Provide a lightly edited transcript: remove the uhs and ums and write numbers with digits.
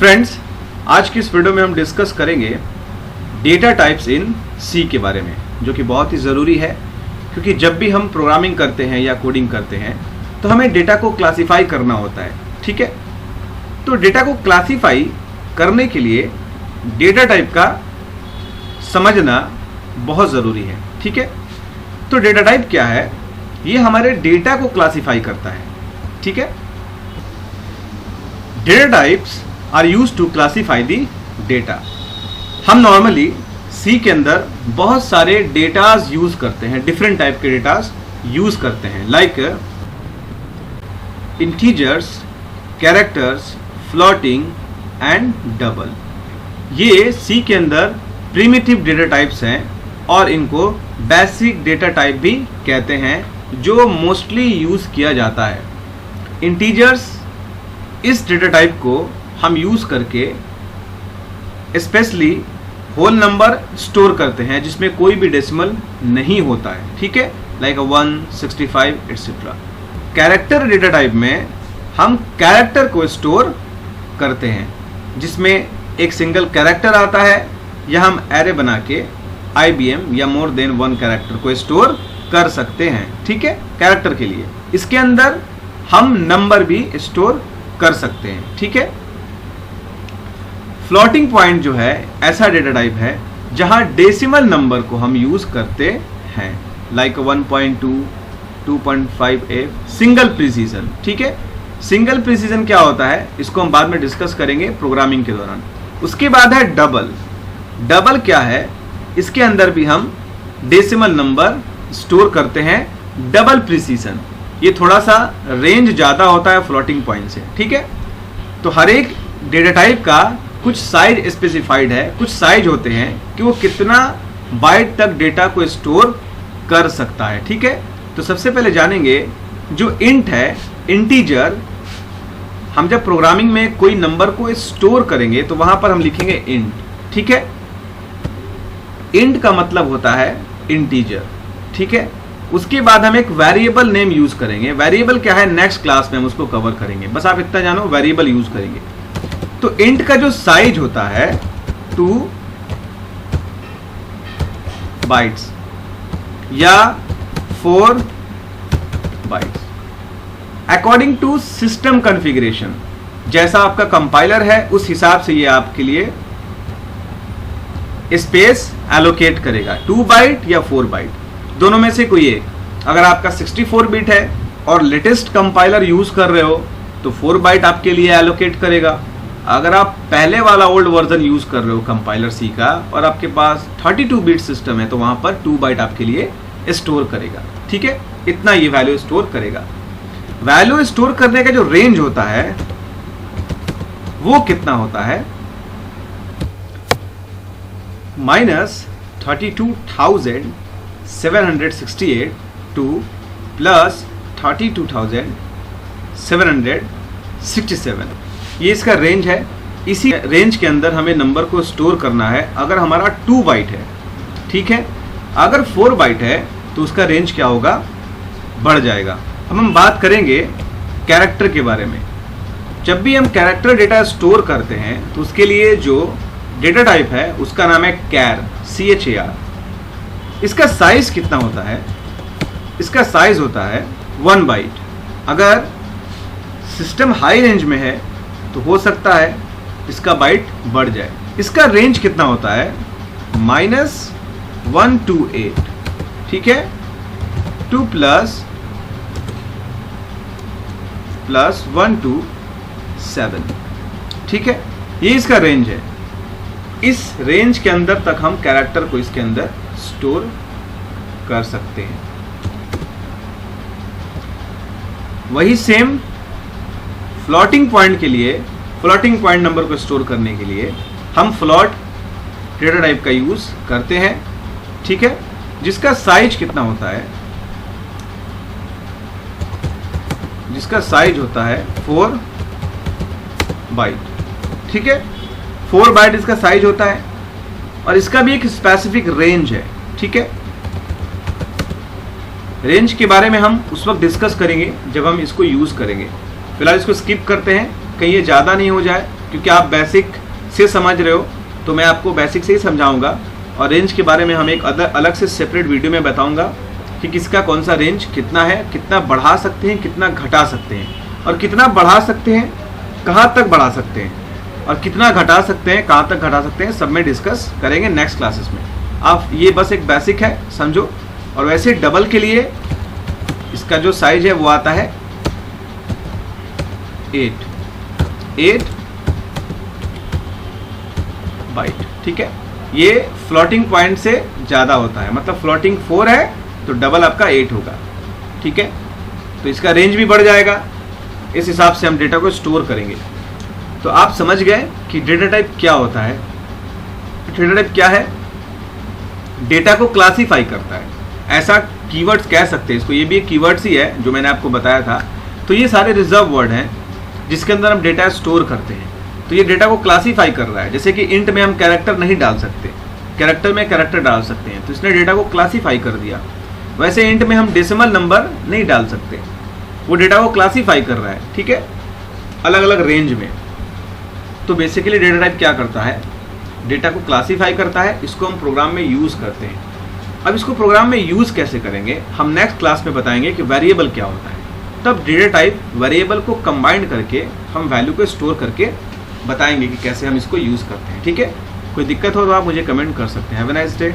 Friends, आज की इस वीडियो में हम डिस्कस करेंगे डेटा टाइप्स इन सी के बारे में, जो कि बहुत ही ज़रूरी है क्योंकि जब भी हम प्रोग्रामिंग करते हैं या कोडिंग करते हैं तो हमें डेटा को क्लासीफाई करना होता है। ठीक है, तो डेटा को क्लासीफाई करने के लिए डेटा टाइप का समझना बहुत ज़रूरी है। ठीक है, तो डेटा टाइप क्या है? ये हमारे डेटा को क्लासीफाई करता है। ठीक है, data types are used to classify the data. हम नॉर्मली सी के अंदर बहुत सारे डेटाज यूज करते हैं, डिफरेंट टाइप के डेटाज यूज करते हैं, like integers, characters, floating and double. ये सी के अंदर प्रिमिटिव डेटा टाइप्स हैं और इनको बेसिक डेटा टाइप भी कहते हैं, जो मोस्टली यूज किया जाता है। इंटीजर्स, इस डेटा टाइप को हम यूज करके स्पेशली होल नंबर स्टोर करते हैं जिसमें कोई भी डेसिमल नहीं होता है। ठीक है, like 1, 65 etcetera. Character data type में हम कैरेक्टर को स्टोर करते हैं जिसमें एक सिंगल कैरेक्टर आता है, या हम एरे बना के IBM या मोर देन वन कैरेक्टर को स्टोर कर सकते हैं। ठीक है, कैरेक्टर के लिए इसके अंदर हम नंबर भी स्टोर कर सकते हैं। ठीक है, फ्लोटिंग पॉइंट जो है ऐसा डेटा टाइप है जहां डेसिमल नंबर को हम यूज करते हैं, लाइक 1.2, 2.5, सिंगल प्रिसीजन। ठीक है, सिंगल प्रिसीजन क्या होता है इसको हम बाद में डिस्कस करेंगे प्रोग्रामिंग के दौरान। उसके बाद है डबल। डबल क्या है? इसके अंदर भी हम डेसिमल नंबर स्टोर करते हैं, डबल प्रिसीजन। ये थोड़ा सा रेंज ज़्यादा होता है फ्लोटिंग पॉइंट से। ठीक है, तो हर एक डेटा टाइप का कुछ साइज स्पेसिफाइड है, कुछ साइज होते हैं कि वो कितना बाइट तक डेटा को स्टोर कर सकता है। ठीक है, तो सबसे पहले जानेंगे जो इंट है, इंटीजर। हम जब प्रोग्रामिंग में कोई नंबर को स्टोर करेंगे तो वहां पर हम लिखेंगे इंट। ठीक है, इंट का मतलब होता है इंटीजर। ठीक है, उसके बाद हम एक वेरिएबल नेम यूज करेंगे। वेरिएबल क्या है नेक्स्ट क्लास में हम उसको कवर करेंगे, बस आप इतना जानो वेरिएबल यूज करेंगे। तो इंट का जो साइज होता है 2 बाइट्स या 4 bytes, according to system configuration. जैसा आपका कंपाइलर है उस हिसाब से ये आपके लिए स्पेस एलोकेट करेगा, 2 बाइट या 4 बाइट, दोनों में से कोई एक। अगर आपका 64 बिट है और लेटेस्ट कंपाइलर यूज कर रहे हो तो 4 बाइट आपके लिए एलोकेट करेगा। अगर आप पहले वाला ओल्ड वर्जन यूज कर रहे हो कंपाइलर सी का और आपके पास 32 बिट सिस्टम है तो वहां पर 2 बाइट आपके लिए स्टोर करेगा। ठीक है, इतना ये वैल्यू स्टोर करेगा। वैल्यू स्टोर करने का जो रेंज होता है वो कितना होता है? -32,768 टू प्लस 32,767, ये इसका रेंज है। इसी रेंज के अंदर हमें नंबर को स्टोर करना है अगर हमारा 2 बाइट है। ठीक है, अगर 4 बाइट है तो उसका रेंज क्या होगा? बढ़ जाएगा। अब हम बात करेंगे कैरेक्टर के बारे में। जब भी हम कैरेक्टर डेटा स्टोर करते हैं तो उसके लिए जो डेटा टाइप है उसका नाम है कैर, CHAR। इसका साइज कितना होता है? इसका साइज होता है 1 बाइट। अगर सिस्टम हाई रेंज में है तो हो सकता है इसका बाइट बढ़ जाए। इसका रेंज कितना होता है? -1 to 8। ठीक है, 2 प्लस 1 to 7। ठीक है, ये इसका रेंज है। इस रेंज के अंदर तक हम कैरेक्टर को इसके अंदर स्टोर कर सकते हैं। वही सेम फ्लोटिंग पॉइंट के लिए, फ्लोटिंग पॉइंट नंबर को स्टोर करने के लिए हम फ्लोट डेटा टाइप का यूज करते हैं। ठीक है, जिसका साइज कितना होता है? जिसका साइज होता है 4 बाइट। ठीक है, 4 बाइट इसका साइज होता है और इसका भी एक स्पेसिफिक रेंज है। ठीक है, रेंज के बारे में हम उस वक्त डिस्कस करेंगे जब हम इसको यूज करेंगे। फिलहाल इसको स्किप करते हैं, कहीं ये ज़्यादा नहीं हो जाए क्योंकि आप बेसिक से समझ रहे हो तो मैं आपको बेसिक से ही समझाऊंगा, और रेंज के बारे में हम एक अलग से सेपरेट वीडियो में बताऊंगा कि किसका कौन सा रेंज कितना है, कितना बढ़ा सकते हैं, कितना घटा सकते हैं, और कितना बढ़ा सकते हैं कहाँ तक बढ़ा सकते हैं, और कितना घटा सकते हैं कहाँ तक घटा सकते हैं, सब में डिस्कस करेंगे नेक्स्ट क्लासेस में। आप ये बस एक बेसिक है समझो। और वैसे डबल के लिए इसका जो साइज है वो आता है 8 बाइट, ठीक है। ये फ्लोटिंग पॉइंट से ज़्यादा होता है, मतलब फ्लोटिंग 4 है तो डबल आपका 8 होगा, ठीक है। तो इसका रेंज भी बढ़ जाएगा, इस हिसाब से हम डेटा को स्टोर करेंगे। तो आप समझ गए कि डेटा टाइप क्या होता है। डेटा टाइप क्या है? डेटा को क्लासीफाई करता है, ऐसा कीवर्ड्स कह सकते हैं इसको, ये भी एक कीवर्ड्स ही है जो मैंने आपको बताया था। तो ये सारे रिजर्व वर्ड हैं जिसके अंदर हम डेटा स्टोर करते हैं। तो ये डेटा को क्लासीफाई कर रहा है। जैसे कि इंट में हम कैरेक्टर नहीं डाल सकते, कैरेक्टर में कैरेक्टर डाल सकते हैं, तो इसने डेटा को क्लासीफाई कर दिया। वैसे इंट में हम डेसिमल नंबर नहीं डाल सकते, वो डेटा को क्लासीफाई कर रहा है, ठीक है, अलग अलग रेंज में। तो बेसिकली डेटा टाइप क्या करता है? डेटा को क्लासीफाई करता है, इसको हम प्रोग्राम में यूज़ करते हैं। अब इसको प्रोग्राम में यूज़ कैसे करेंगे हम नेक्स्ट क्लास में बताएंगे कि वेरिएबल क्या होता है। तब डेटा टाइप वेरिएबल को कंबाइन करके हम वैल्यू को स्टोर करके बताएंगे कि कैसे हम इसको यूज़ करते हैं, ठीक है। कोई दिक्कत हो तो आप मुझे कमेंट कर सकते हैं। Have a nice day.